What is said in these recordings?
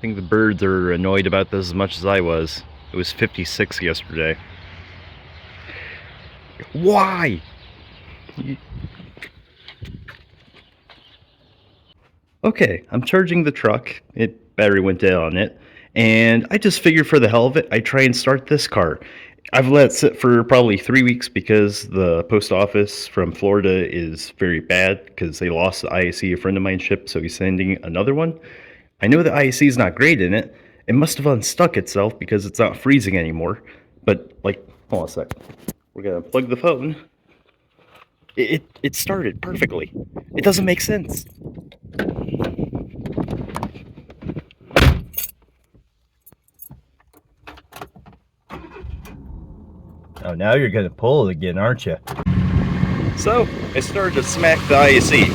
think the birds are annoyed about this as much as I was. It was 56 yesterday. Why? Okay, I'm charging the truck. Battery went dead on it, and I just figured for the hell of it, I try and start this car. I've let it sit for probably 3 weeks because the post office from Florida is very bad because they lost the IAC a friend of mine shipped, so he's sending another one. I know the IAC is not great in it. It must have unstuck itself because it's not freezing anymore. But like, hold on a sec. We're gonna plug the phone. It started perfectly. It doesn't make sense. Oh, now you're gonna pull it again, aren't you? So I started to smack the IAC.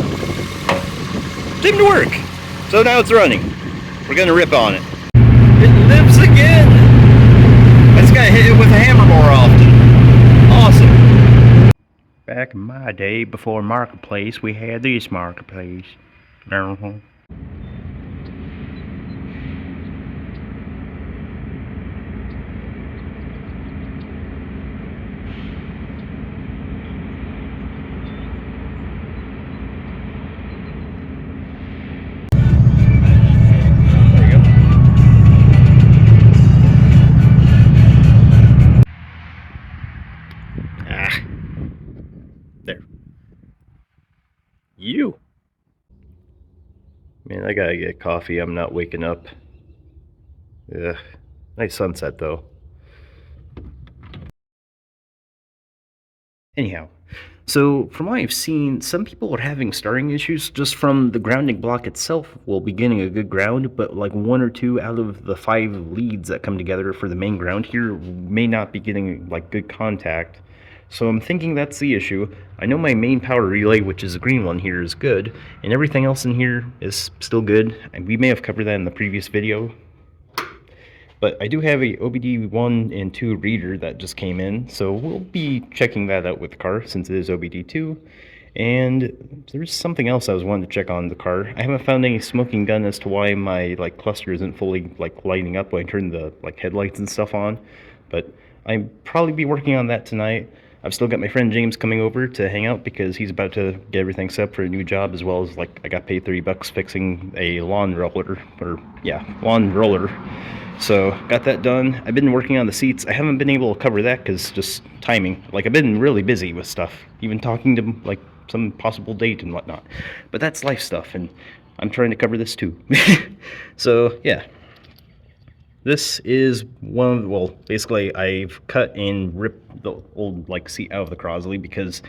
Didn't work. So now it's running. We're gonna rip on it. It lives again. I just gotta hit it with a hammer more often. Awesome. Back in my day, before Marketplace, we had this Marketplace. There. You. Man, I gotta get coffee. I'm not waking up. Ugh. Nice sunset, though. Anyhow, so from what I've seen, some people are having starting issues just from the grounding block itself. Will be getting a good ground, but like 1 or 2 out of the 5 leads that come together for the main ground here may not be getting like good contact. So I'm thinking that's the issue. I know my main power relay, which is the green one here, is good, and everything else in here is still good. And we may have covered that in the previous video. But I do have a OBD1 and 2 reader that just came in, so we'll be checking that out with the car since it is OBD2. And there's something else I was wanting to check on the car. I haven't found any smoking gun as to why my like cluster isn't fully like lighting up when I turn the like headlights and stuff on. But I'll probably be working on that tonight. I've still got my friend James coming over to hang out because he's about to get everything set up for a new job, as well as like I got paid $30 fixing a lawn roller, lawn roller. So got that done. I've been working on the seats. I haven't been able to cover that because just timing. Like I've been really busy with stuff, even talking to like some possible date and whatnot. But that's life stuff, and I'm trying to cover this too. So yeah. This is one of, well, basically I've cut and ripped the old like seat out of the Crosley because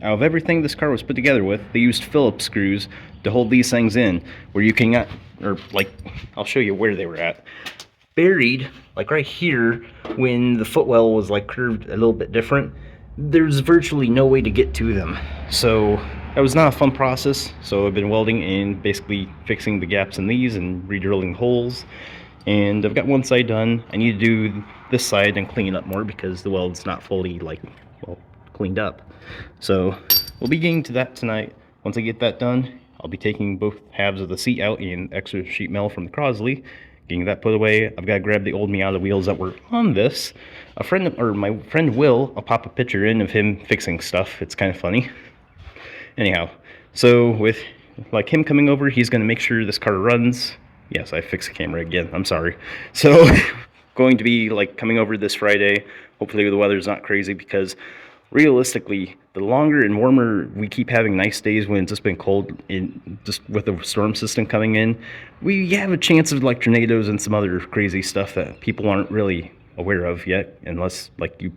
out of everything this car was put together with, they used Phillips screws to hold these things in, where you cannot, or like, I'll show you where they were at. Buried, like right here, when the footwell was like curved a little bit different, there's virtually no way to get to them. So that was not a fun process. So I've been welding and basically fixing the gaps in these and re-drilling holes. And I've got one side done. I need to do this side and clean it up more because the weld's not fully like, well, cleaned up. So we'll be getting to that tonight. Once I get that done, I'll be taking both halves of the seat out and extra sheet metal from the Crosley, getting that put away. I've got to grab the old Miata wheels that were on this. My friend Will, I'll pop a picture in of him fixing stuff. It's kind of funny. Anyhow, so with like him coming over, he's going to make sure this car runs. Yes, I fixed the camera again. I'm sorry. So going to be like coming over this Friday. Hopefully the weather's not crazy, because realistically, the longer and warmer we keep having nice days when it's just been cold, in just with the storm system coming in, we have a chance of like tornadoes and some other crazy stuff that people aren't really aware of yet, unless like you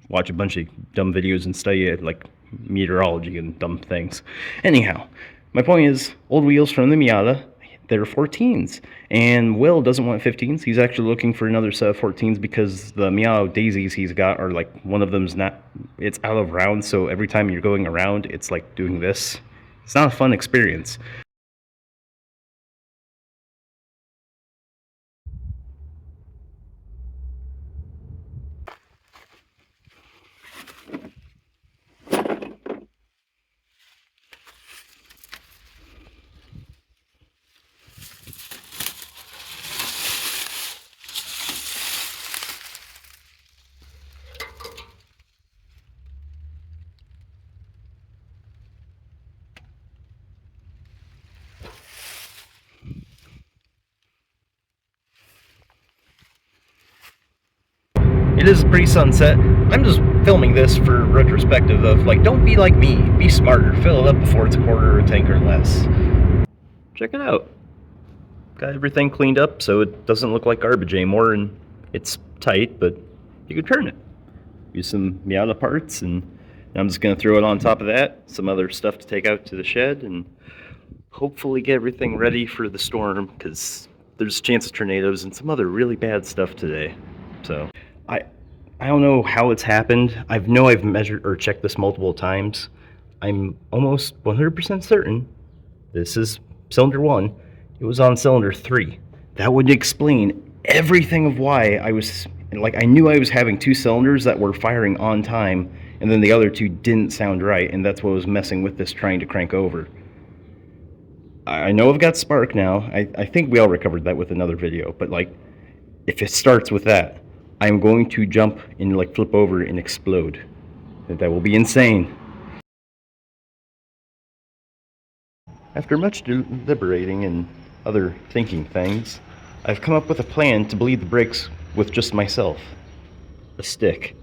watch a bunch of dumb videos and study like meteorology and dumb things. Anyhow, my point is, old wheels from the Miata, they're 14s, and Will doesn't want 15s. He's actually looking for another set of 14s because the Meow daisies he's got are like, one of them's not, it's out of round, so every time you're going around, it's like doing this. It's not a fun experience. it is pre-sunset. I'm just filming this for retrospective of, like, don't be like me. Be smarter. Fill it up before it's a quarter of a tank or less. Check it out. Got everything cleaned up so it doesn't look like garbage anymore, and it's tight, but you can turn it. Use some Miata parts, and I'm just going to throw it on top of that. Some other stuff to take out to the shed, and hopefully get everything ready for the storm, because there's a chance of tornadoes and some other really bad stuff today. So I don't know how it's happened. I know I've measured or checked this multiple times. I'm almost 100% certain this is cylinder 1. It was on cylinder 3. That would explain everything of why I was, like, I knew I was having 2 cylinders that were firing on time, and then the other 2 didn't sound right, and that's what was messing with this trying to crank over. I know I've got spark now. I think we all recovered that with another video, but, like, if it starts with that, I'm going to jump and, like, flip over and explode. That will be insane. After much deliberating and other thinking things, I've come up with a plan to bleed the brakes with just myself. A stick.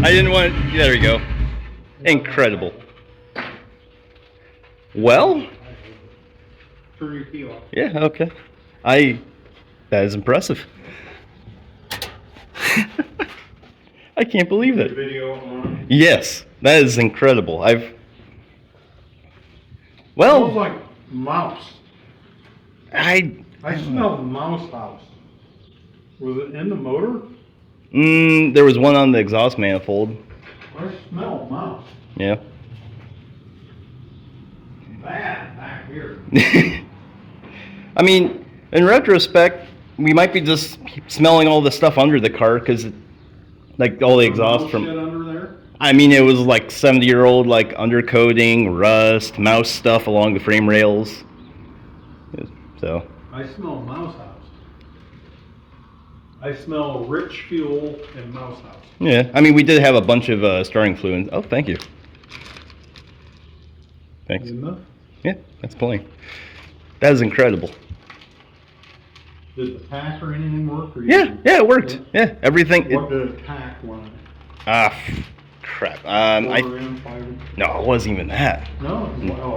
I didn't want to, there we go. Incredible. Well, turn your key off. Yeah, okay. That is impressive. I can't believe it. Video on. Yes, that is incredible. Smells like mouse. I smell mouse house. Was it in the motor? There was one on the exhaust manifold. I smell mouse. Yeah. Bad back here. I mean, in retrospect, we might be just smelling all the stuff under the car, because, like, all the exhaust from... Shit under there? I mean, it was like 70-year-old, like, undercoating, rust, mouse stuff along the frame rails. So... I smell mouse house. I smell rich fuel and mouse house. Yeah, I mean, we did have a bunch of starting fluid. Oh, thank you. Thanks. Good enough? Yeah, that's plenty. That is incredible. Did the pack or anything work? Or Yeah, it worked. Yeah, everything. What did it pack when? Crap. No, it wasn't even that. No,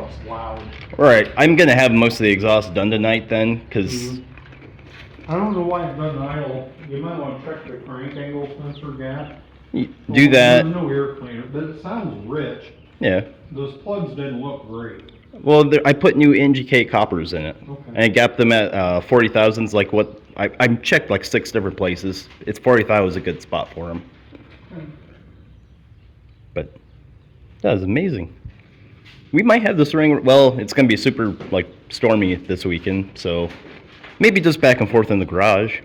it's loud. All right, I'm gonna have most of the exhaust done tonight then, because I don't know why it doesn't idle. You might want to check the crank angle sensor gap. do that. There's no air cleaner, but it sounds rich. Yeah. Those plugs didn't look great. Well, I put new NGK coppers in it, Okay. and I got them at 40,000s. Like what I checked like 6 different places. It's 40,000 is a good spot for them. Okay. But that is amazing. We might have this ring. Well, it's gonna be super like stormy this weekend, so maybe just back and forth in the garage.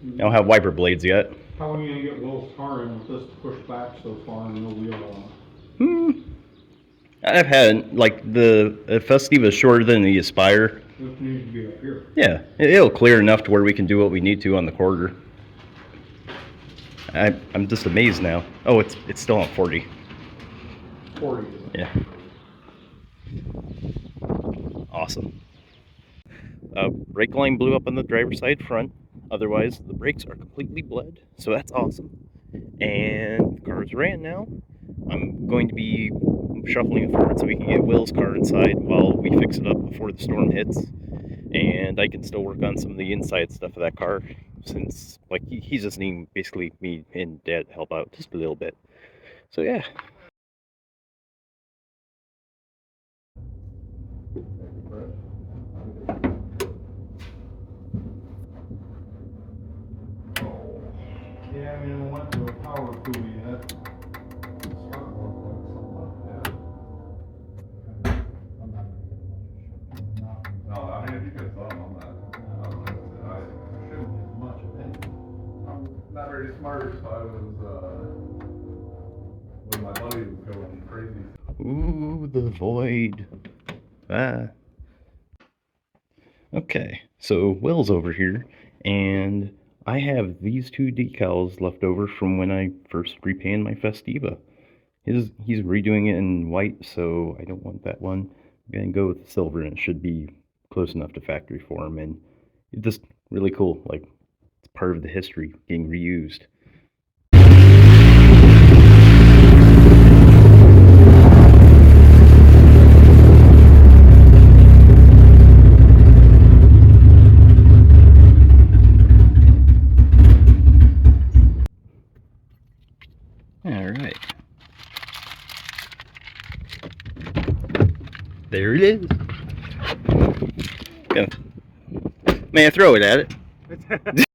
I don't have wiper blades yet. How are you gonna get Will's car in with this pushed back so far and no wheel on? I've had like the Festiva is shorter than the Aspire. This needs to be up here. Yeah, it'll clear enough to where we can do what we need to on the quarter. I'm just amazed now. Oh, it's still on 40. 40. Yeah. Awesome. Brake line blew up on the driver's side front. Otherwise, the brakes are completely bled, so that's awesome. And the car's ran now. I'm going to be shuffling it forward so we can get Will's car inside while we fix it up before the storm hits. And I can still work on some of the inside stuff of that car, since like he's just needing basically me and Dad to help out just a little bit. So yeah. Yeah, I mean, I went to a power tool yet. No, I mean, if you could thumb on that, I shouldn't get much of anything. I'm not very smart, so I was, my buddy was going crazy. Ooh, the void. Ah. Okay, so Will's over here, and I have these two decals left over from when I first repainted my Festiva. He's redoing it in white, so I don't want that one. I'm gonna go with silver, and it should be close enough to factory form, and it's just really cool. Like, it's part of the history getting reused. All right. There it is. May I throw it at it?